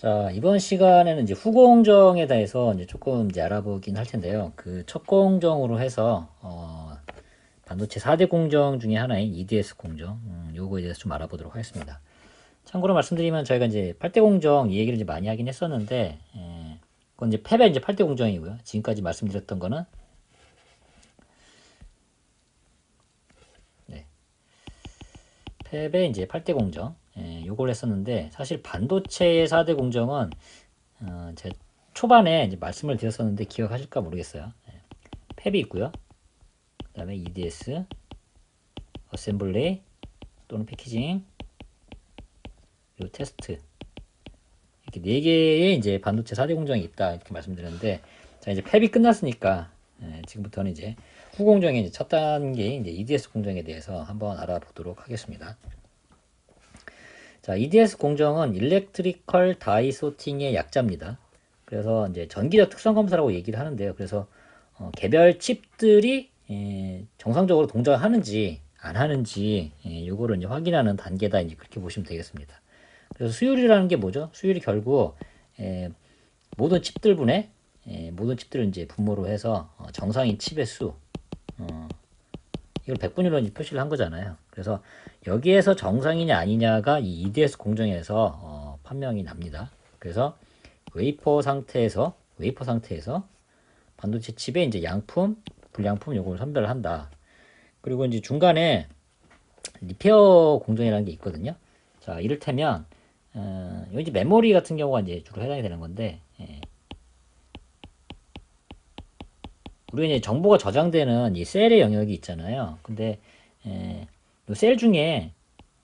자, 이번 시간에는 이제 후공정에 대해서 이제 조금 이제 알아보긴 할 텐데요. 그 첫 공정으로 해서, 반도체 4대 공정 중에 하나인 EDS 공정, 요거에 대해서 좀 알아보도록 하겠습니다. 참고로 말씀드리면 저희가 이제 8대 공정 이 얘기를 이제 많이 하긴 했었는데, 그건 이제 팹의 이제 8대 공정이고요. 지금까지 말씀드렸던 거는, 네, 팹의 이제 8대 공정, 요걸 했었는데, 사실 반도체의 4대 공정은 제가 초반에 이제 말씀을 드렸었는데 기억하실까 모르겠어요. 팹이 있고요. 그 다음에 EDS, 어셈블리 또는 패키징, 그리고 테스트, 이렇게 네 개의 이제 반도체 4대 공정이 있다 이렇게 말씀드렸는데, 자 이제 팹이 끝났으니까 지금부터는 이제 후공정의 이제 첫 단계인 이제 EDS 공정에 대해서 한번 알아보도록 하겠습니다. 자, EDS 공정은 일렉트리컬 다이 소팅의 약자입니다. 그래서 이제 전기적 특성 검사라고 얘기를 하는데요. 그래서 개별 칩들이 정상적으로 동작을 하는지 안 하는지 요거를 이제 확인하는 단계다 이제 그렇게 보시면 되겠습니다. 그래서 수율이라는 게 뭐죠? 수율이 결국 모든 칩들분의 모든 칩들을 이제 분모로 해서 정상인 칩의 수 이걸 백분위로 이제 표시를 한 거잖아요. 그래서 여기에서 정상이냐 아니냐가 이 EDS 공정에서 판명이 납니다. 그래서 웨이퍼 상태에서 반도체 칩의 이제 양품, 불량품 요걸 선별을 한다. 그리고 이제 중간에 리페어 공정이라는 게 있거든요. 자, 이를테면 여기 이제 메모리 같은 경우가 이제 주로 해당이 되는 건데, 우리가 이제 정보가 저장되는 이 셀의 영역이 있잖아요. 근데 이 셀 중에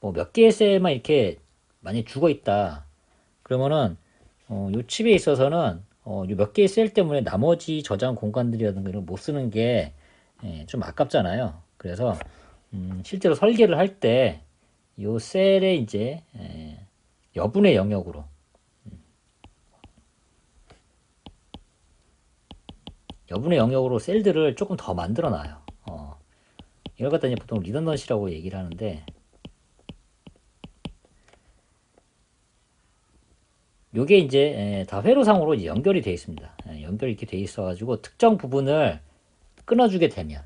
뭐 몇 개의 셀만 이렇게 만약 죽어 있다. 그러면은 요 칩에 있어서는 요 몇 개의 셀 때문에 나머지 저장 공간들이라든가 이런 거 못 쓰는 게 좀 아깝잖아요. 그래서 실제로 설계를 할 때 요 셀의 이제 여분의 영역으로 셀들을 조금 더 만들어 놔요. 이걸 갖다 이제 보통 리던던시라고 얘기를 하는데, 요게 이제 다 회로상으로 이제 연결이 되어 있습니다. 연결이 이렇게 되어 있어가지고 특정 부분을 끊어주게 되면,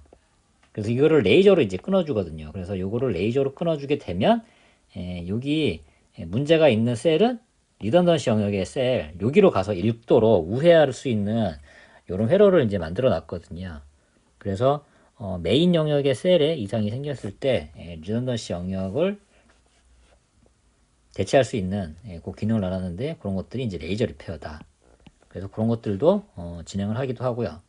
그래서 이거를 레이저로 이제 끊어주거든요. 그래서 요거를 레이저로 끊어주게 되면 여기 문제가 있는 셀은 리던던시 영역의 셀 여기로 가서 읽도록 우회할 수 있는 이런 회로를 이제 만들어 놨거든요. 그래서 메인 영역의 셀에 이상이 생겼을 때 리던던시 영역을 대체할 수 있는 그 기능을 알았는데, 그런 것들이 이제 레이저 리페어다. 그래서 그런 것들도 진행을 하기도 하고요.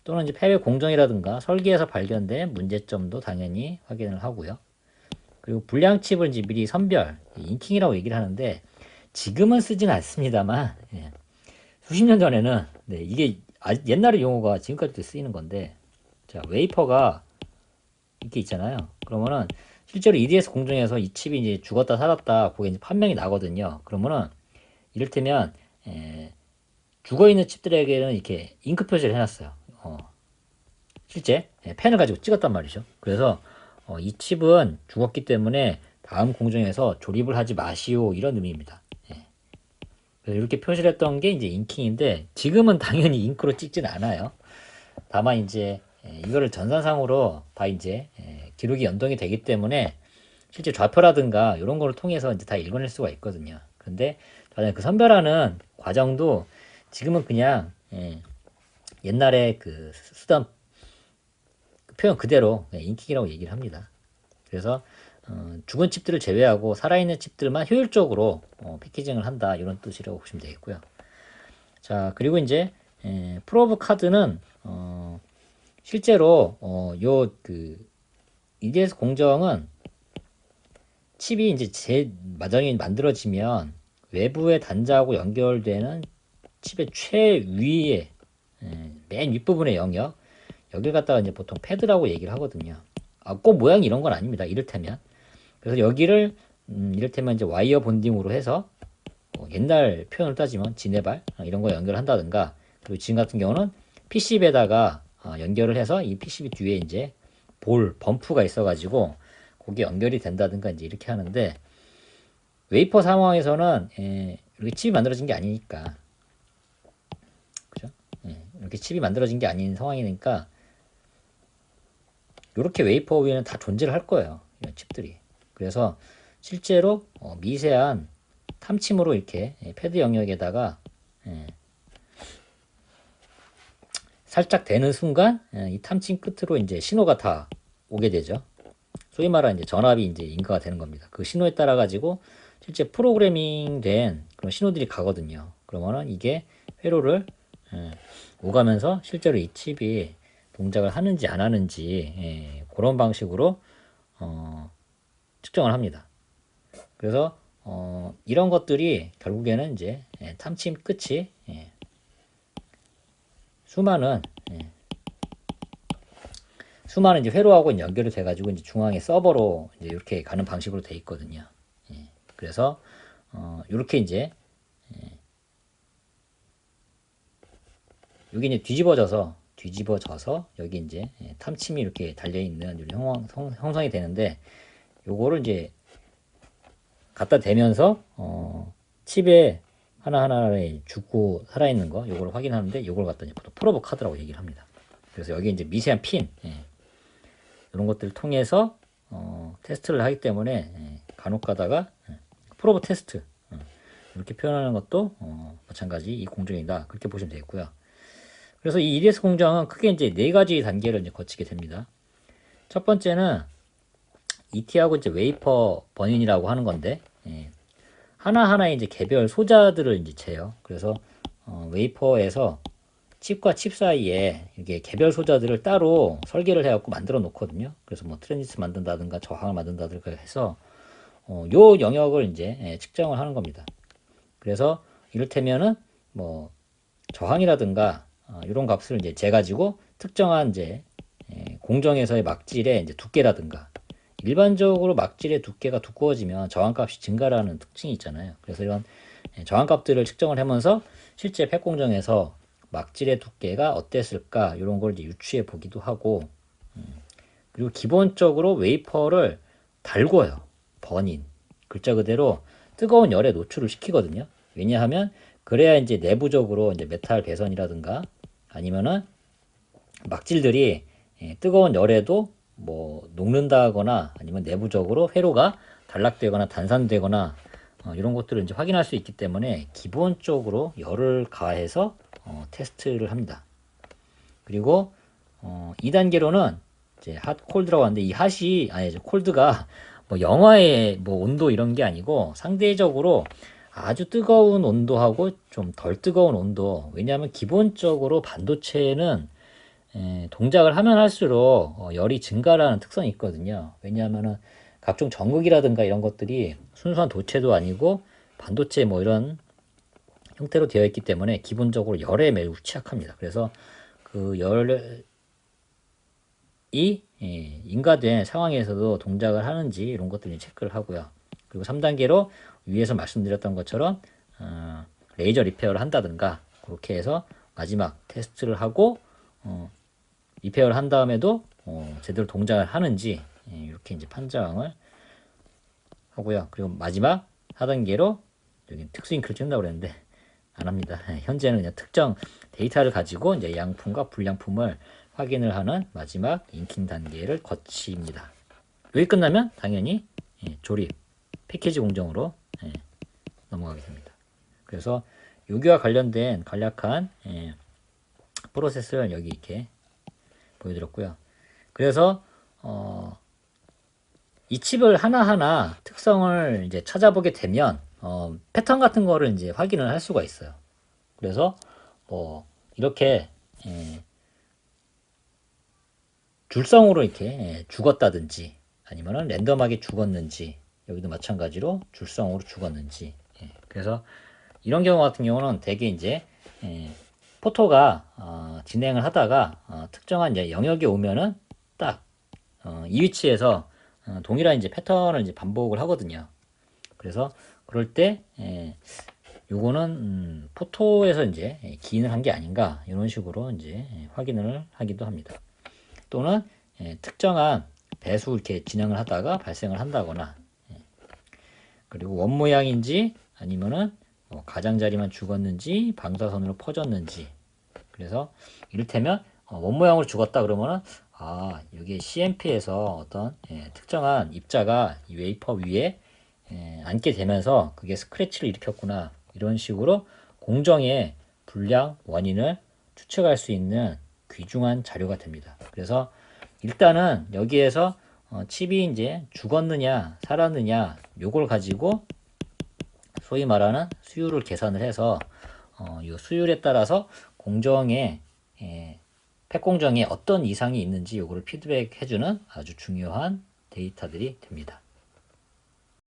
또는 이제 팹의 공정이라든가 설계에서 발견된 문제점도 당연히 확인을 하고요. 그리고 불량 칩을 이제 미리 선별, 인킹이라고 얘기를 하는데, 지금은 쓰진 않습니다만 수십 년 전에는 이게 옛날의 용어가 지금까지도 쓰이는 건데, 자 웨이퍼가 이렇게 있잖아요. 그러면은 실제로 EDS 공정에서 이 칩이 이제 죽었다 살았다 그게 이제 판명이 나거든요. 그러면은 이를테면 죽어 있는 칩들에게는 이렇게 잉크 표시를 해놨어요. 실제 펜을 가지고 찍었단 말이죠. 그래서 이 칩은 죽었기 때문에 다음 공정에서 조립을 하지 마시오 이런 의미입니다. 그래서 이렇게 표시를 했던 게 이제 인킹인데, 지금은 당연히 잉크로 찍진 않아요. 다만 이제 이거를 전산상으로 다 이제 기록이 연동이 되기 때문에 실제 좌표라든가 이런 거를 통해서 이제 다 읽어낼 수가 있거든요. 근데 그 선별하는 과정도 지금은 그냥 옛날에 그 쓰던 그 표현 그대로 인킹이라고 얘기를 합니다. 그래서 죽은 칩들을 제외하고 살아있는 칩들만 효율적으로 패키징을 한다 이런 뜻이라고 보시면 되겠고요. 자, 그리고 이제 프로브 카드는 실제로 요 그 EDS 공정은 칩이 이제 마정이 만들어지면 외부의 단자하고 연결되는 칩의 최위에 맨 윗부분의 영역, 여기를 갖다가 이제 보통 패드라고 얘기를 하거든요. 꼭 모양이 이런 건 아닙니다. 이를테면. 그래서 여기를 이를테면 이제 와이어 본딩으로 해서 옛날 표현을 따지면 지네발 이런 거 연결한다든가, 그리고 지금 같은 경우는 PCB에다가 연결을 해서 이 PCB 뒤에 이제 범프가 있어가지고 거기에 연결이 된다든가 이제 이렇게 하는데, 웨이퍼 상황에서는 이렇게 칩이 만들어진 게 아니니까. 그죠? 예, 이렇게 칩이 만들어진 게 아닌 상황이니까 이렇게 웨이퍼 위에는 다 존재를 할 거예요. 이런 칩들이. 그래서 실제로 미세한 탐침으로 이렇게 패드 영역에다가 살짝 대는 순간 이 탐침 끝으로 이제 신호가 다 오게 되죠. 소위 말하는 이제 전압이 이제 인가가 되는 겁니다. 그 신호에 따라 가지고 실제 프로그래밍된 그런 신호들이 가거든요. 그러면은 이게 회로를 오가면서 실제로 이 칩이 동작을 하는지 안 하는지 그런 방식으로 측정을 합니다. 그래서 이런 것들이 결국에는 이제 탐침 끝이 수많은 이제 회로하고 연결이 돼가지고 이제 중앙에 서버로 이제 이렇게 가는 방식으로 돼 있거든요. 그래서 이렇게 이제 여기 이제 뒤집어져서 여기 이제 탐침이 이렇게 달려 있는 형성이 되는데 요거를 이제 갖다 대면서 칩에 하나하나에 죽고 살아있는 거 요거를 확인하는데 요걸 갖다 이제 프로브 카드라고 얘기를 합니다. 그래서 여기 이제 미세한 핀 이런 것들을 통해서 테스트를 하기 때문에 간혹 가다가 프로브 테스트 이렇게 표현하는 것도 마찬가지 이 공정이다 그렇게 보시면 되겠고요. 그래서 이 EDS 공정은 크게 이제 네 가지 단계를 이제 거치게 됩니다. 첫 번째는 ET하고 이제 웨이퍼 버닝이라고 하는 건데 하나하나의 이제 개별 소자들을 이제 재요. 그래서 웨이퍼에서 칩과 칩 사이에 이게 개별 소자들을 따로 설계를 해갖고 만들어 놓거든요. 그래서 뭐 트랜지스 만든다든가 저항을 만든다든가 해서 요 영역을 이제 측정을 하는 겁니다. 그래서 이를테면은 뭐 저항이라든가 이런 값을 이제 재가지고 특정한 이제 공정에서의 막질의 이제 두께라든가 일반적으로 막질의 두께가 두꺼워지면 저항값이 증가라는 특징이 있잖아요. 그래서 이런 저항값들을 측정을 하면서 실제 팩 공정에서 막질의 두께가 어땠을까 이런 걸 이제 유추해 보기도 하고 그리고 기본적으로 웨이퍼를 달궈요. 버닝 글자 그대로 뜨거운 열에 노출을 시키거든요. 왜냐하면 그래야 이제 내부적으로 이제 메탈 배선이라든가 아니면은 막질들이 뜨거운 열에도 뭐 녹는다거나 아니면 내부적으로 회로가 단락되거나 단산되거나 이런 것들을 이제 확인할 수 있기 때문에 기본적으로 열을 가해서 테스트를 합니다. 그리고 2단계로는 이제 핫 콜드라고 하는데 이 핫이 콜드가 뭐 영하의 뭐 온도 이런 게 아니고 상대적으로 아주 뜨거운 온도하고 좀 덜 뜨거운 온도. 왜냐하면 기본적으로 반도체는 동작을 하면 할수록 열이 증가라는 특성이 있거든요. 왜냐하면은 각종 전극이라든가 이런 것들이 순수한 도체도 아니고 반도체 뭐 이런 형태로 되어 있기 때문에 기본적으로 열에 매우 취약합니다. 그래서 그 열이 인가된 상황에서도 동작을 하는지 이런 것들을 체크를 하고요. 그리고 3단계로 위에서 말씀드렸던 것처럼 레이저 리페어를 한다든가 그렇게 해서 마지막 테스트를 하고 리페어를 한 다음에도 제대로 동작을 하는지 이렇게 이제 판정을 하고요. 그리고 마지막 4단계로 여기 특수 잉크를 찍는다고 그랬는데 안 합니다. 현재는 그냥 특정 데이터를 가지고 이제 양품과 불량품을 확인을 하는 마지막 잉킹 단계를 거칩니다. 여기 끝나면 당연히 조립 패키지 공정으로 넘어가게 됩니다. 그래서 여기와 관련된 간략한 프로세스를 여기 이렇게 보여드렸고요. 그래서 이 칩을 하나하나 특성을 이제 찾아보게 되면 패턴 같은 거를 이제 확인을 할 수가 있어요. 그래서 이렇게 줄성으로 이렇게 죽었다든지 아니면은 랜덤하게 죽었는지 여기도 마찬가지로 줄성으로 죽었는지 그래서 이런 경우 같은 경우는 대개 이제 포토가 진행을 하다가 특정한 이제 영역에 오면은 딱 이 위치에서 동일한 이제 패턴을 이제 반복을 하거든요. 그래서 그럴 때 요거는 포토에서 이제 기인을 한 게 아닌가 이런 식으로 이제 확인을 하기도 합니다. 또는 특정한 배수 이렇게 진행을 하다가 발생을 한다거나 그리고 원 모양인지 아니면은 가장자리만 죽었는지 방사선으로 퍼졌는지. 그래서 이를테면 원 모양으로 죽었다 그러면은 여기 CMP에서 어떤 특정한 입자가 이 웨이퍼 위에 앉게 되면서 그게 스크래치를 일으켰구나, 이런 식으로 공정의 불량 원인을 추측할 수 있는 귀중한 자료가 됩니다. 그래서 일단은 여기에서 칩이 이제 죽었느냐 살았느냐 요걸 가지고 소위 말하는 수율을 계산을 해서 이 수율에 따라서 공정의 팩 공정에 어떤 이상이 있는지 요거를 피드백해주는 아주 중요한 데이터들이 됩니다.